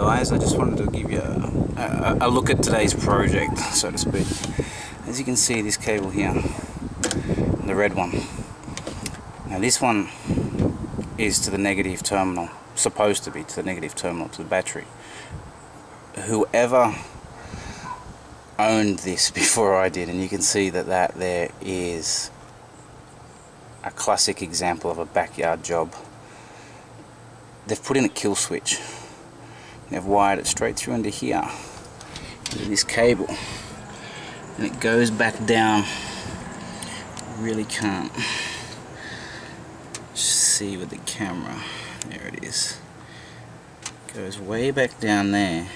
guys, I just wanted to give you a look at today's project, so to speak. As you can see, this cable here, the red one, now this one is to the negative terminal, supposed to be to the negative terminal, to the battery. Whoever owned this before I did, and you can see that there is a classic example of a backyard job. They've put in a kill switch. They've wired it straight through into here, into this cable, and it goes back down. I really can't see with the camera. There it is. It goes way back down there.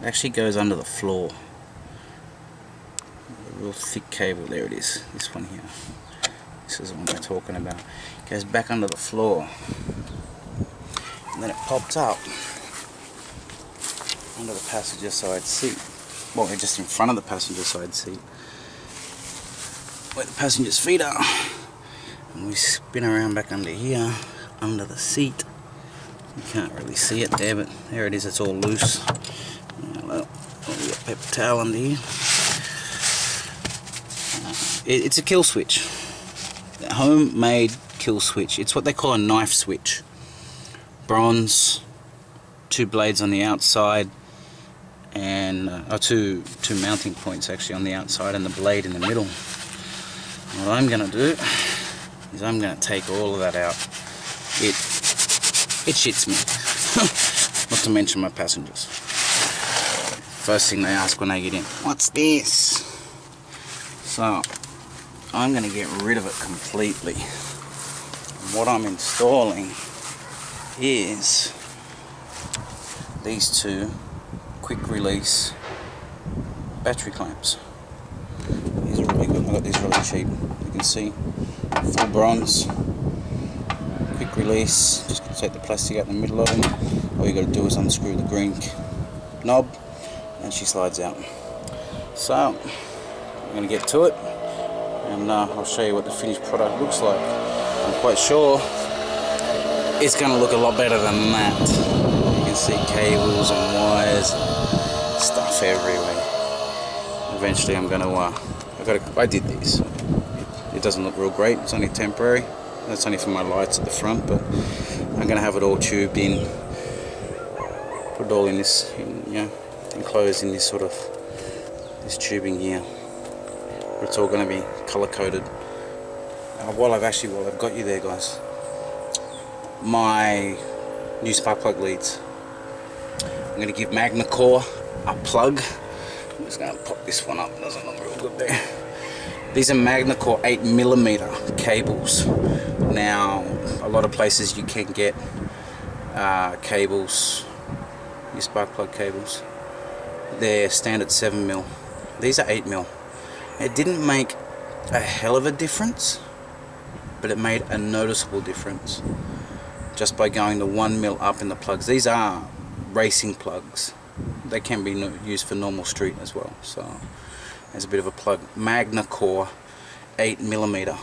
It actually goes under the floor. A real thick cable. There it is. This one here. This is the one we're talking about. It goes back under the floor. And then it popped up under the passenger side seat. Well, just in front of the passenger side seat, where the passenger's feet are. And we spin around back under here, under the seat. You can't really see it there, but there it is, it's all loose. Well, we've got a paper towel under here. It's a kill switch. A homemade kill switch. It's what they call a knife switch. Bronze, 2 blades on the outside, and two mounting points actually on the outside, and the blade in the middle. What I'm going to do is I'm going to take all of that out. It shits me. Not to mention my passengers. First thing they ask when they get in, what's this? So I'm going to get rid of it completely. What I'm installing is these 2 quick release battery clamps. These are really good. I got these really cheap. You can see, full bronze, quick release. Just take the plastic out in the middle of them. All you got to do is unscrew the green knob, and she slides out. So I'm going to get to it, and I'll show you what the finished product looks like. I'm quite sure it's going to look a lot better than that. You can see cables and wires, stuff everywhere. Eventually I'm going to, I did this. It doesn't look real great, it's only temporary. That's only for my lights at the front, but I'm going to have it all tubed in. Put it all in this, enclosed in this sort of, this tubing here. But it's all going to be color coded. While I've got you there, guys, my new spark plug leads. I'm going to give MagnaCore a plug. I'm just going to pop this one up. Doesn't look real good there. These are MagnaCore 8mm cables. Now, a lot of places you can get cables, your spark plug cables. They're standard 7mm. These are 8mm. It didn't make a hell of a difference, but it made a noticeable difference just by going to 1mm up in the plugs. These are racing plugs. They can be used for normal street as well. So there's a bit of a plug. MagnaCore 8mm.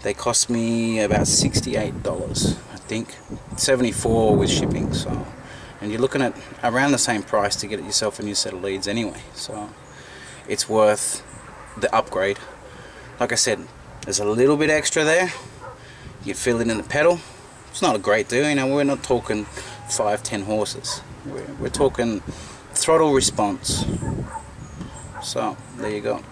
They cost me about $68, I think. $74 with shipping. So, and you're looking at around the same price to get yourself a new set of leads anyway. So it's worth the upgrade. Like I said, there's a little bit extra there. You fill it in the pedal. It's not a great deal, we're not talking 5-10 horses. We're talking throttle response. So there you go.